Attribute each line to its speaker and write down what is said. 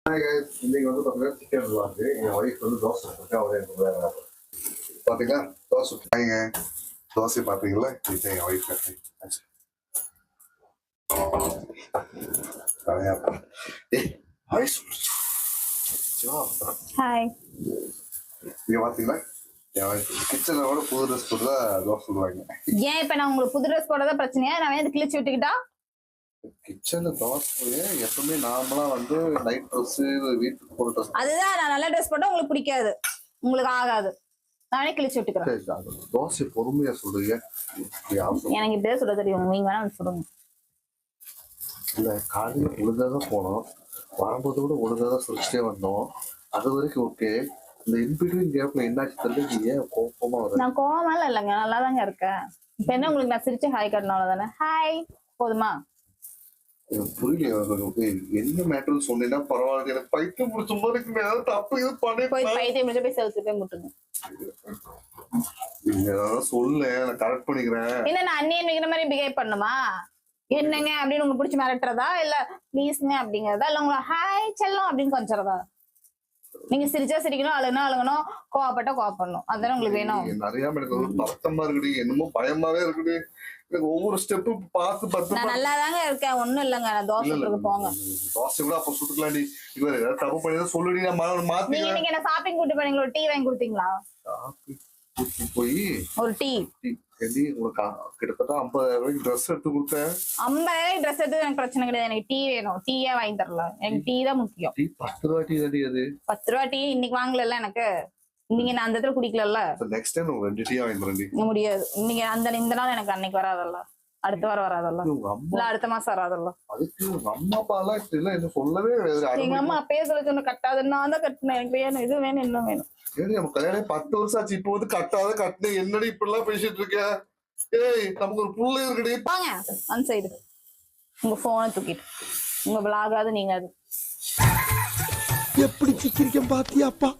Speaker 1: இன்னைக்கு வந்து பார்த்தீங்கன்னா சிக்கன் விளாண்டு என் ஒய்ஃப் வந்து தோசை சுட்டு அவரே எனக்கு வேற பார்த்தீங்களா தோசை சுட்டாங்க தோசை பார்த்தீங்களா இது என் ஒய்ஃப்
Speaker 2: ஹாய்.
Speaker 1: இங்க பார்த்தீங்களா கிச்சனை விட புது ட்ரெஸ் போட்டு தான் தோசை சுடுவாங்க.
Speaker 2: ஏன் இப்ப நான் உங்களுக்கு புது ட்ரெஸ் போடுறதா பிரச்சனையா? நான் வந்து கிழிச்சு விட்டுக்கிட்டா
Speaker 1: கிச்சன்ல தோசை எப்பவுமே நார்மலா வந்து நைட் ட்ரெஸ் வீட்டுக்கு போற ட்ரெஸ்
Speaker 2: அதுதான் நான் நல்ல ட்ரெஸ் போட்டா உங்களுக்கு பிடிக்காது, உங்களுக்கு ஆகாது. நானே கிழிச்சு விட்டுக்கிறேன்.
Speaker 1: தோசை பொறுமையா சொல்றீங்க.
Speaker 2: எனக்கு இப்படியே சொல்ல தெரியும், நீங்க வேணா வந்து சொல்லுங்க.
Speaker 1: இல்ல காலையில ஒழுங்காதான் போனோம், வரும்போது கூட ஒழுங்காதான் சுழிச்சிட்டே வந்தோம். அது வரைக்கும் ஓகே. இந்த இன்பிட்வீன் கேப்ல என்னாச்சு தெரியல, ஏன் கோபமா வர?
Speaker 2: நான் கோவமால இல்லைங்க, நல்லா தாங்க இருக்கேன். இப்ப என்ன உங்களுக்கு நான் சிரிச்சு ஹாய் கட்டணும் தானே? ஹாய் போதுமா?
Speaker 1: புரியல என்ன மேட்டர் சொன்னீங்கன்னா பரவாயில்ல. எனக்கு பைத்தியம் முடிச்ச மாதிரி இருக்கு. ஏதாவது தப்பு இது பண்ணி
Speaker 2: போய் பைத்தியம் முடிஞ்ச போய் செலுத்து போய் முட்டுங்க.
Speaker 1: நீங்க ஏதாவது சொல்ல நான் கரெக்ட் பண்ணிக்கிறேன்.
Speaker 2: என்ன நான் அண்ணியன் வைக்கிற மாதிரி பிஹேவ் பண்ணுமா? என்னங்க அப்படின்னு உங்களுக்கு பிடிச்சி மிரட்டுறதா இல்ல ப்ளீஸ்ங்க அப்படிங்கறதா இல்ல உங்களை ஹாய் செல்லம் அப்படின்னு கொஞ்சறதா? நீங்க சிரிச்சா சிரிக்கணும், அழுனா அழுகணும், கோவப்பட்டா கோவப்படணும். அதுதானே உங்களுக்கு வேணும்.
Speaker 1: நிறைய எனக்கு ஒரு பதட்டமா இருக்குது, என்னமோ பயமாவே இருக்குது. எனக்கு ஒவ்வொரு ஸ்டெப்பும் பார்த்து
Speaker 2: நான் நல்லா தாங்க இருக்கேன், ஒண்ணும் இல்லைங்க. நான் தோசை போங்க.
Speaker 1: தோசை கூட அப்ப சுட்டுக்கலாம்டி. இவரு ஏதாவது தப்பு பண்ணி சொல்லுடி, நான் மாத்தி.
Speaker 2: நீங்க இன்னைக்கு என்ன ஷாப்பிங் கூட்டி போனீங்களா? ஒரு டீ வாங்கி கொடுத்தீங்களா?
Speaker 1: போய்
Speaker 2: ஒரு டீ
Speaker 1: உங்களுக்கு கிட்டத்தட்ட 50,000 ரூபாய்க்கு ட்ரெஸ் எடுத்து கொடுத்தேன்.
Speaker 2: 50,000 ட்ரெஸ் எடுத்து எனக்கு பிரச்சனை கிடையாது. எனக்கு டீ வேணும். டீயே வாங்கி தரல, எனக்கு டீ தான் முக்கியம்.
Speaker 1: 10 ரூபா டீ தாண்டி அது.
Speaker 2: 10 ரூபா டீ இன்னைக்கு வாங்கல எனக்கு. நீங்க நான் அந்த இடத்துல குடிக்கல.
Speaker 1: நெக்ஸ்ட் டைம் உங்களுக்கு 2 டீ வாங்கி தரேன்.
Speaker 2: முடியாது. நீங்க இந்த நாள் எனக்கு அன்னைக்கு வராதல்ல, அடுத்த வாரம் வராதல்ல, இல்ல அடுத்த மாசம் வராதல்ல.
Speaker 1: அதுக்கு உங்க அம்மா அப்பா எல்லாம் என்ன சொல்லவே கிடையாது.
Speaker 2: எங்க அம்மா அப்பயே சொல்ல சொன்ன கட்டாது, நான் தான் கட்டினேன். எனக்கு வேணும், இது வேணும், இன்னும் வேணும்.
Speaker 1: ஏடி நம்ம கல்யாணம் 10 வருஷம் ஆச்சு, இப்போ வந்து கட்டுன என்னடி இப்படி எல்லாம் பேசிட்டு இருக்க? ஏய் நமக்கு ஒரு புள்ள இருக்குடி.
Speaker 2: வாங்க அந்த சைடு. உங்க போனை தூக்கிட்டு உங்க விளாகாது நீங்க அது
Speaker 3: எப்படி சிக்கிரிக்கம் பாத்தியாப்பா?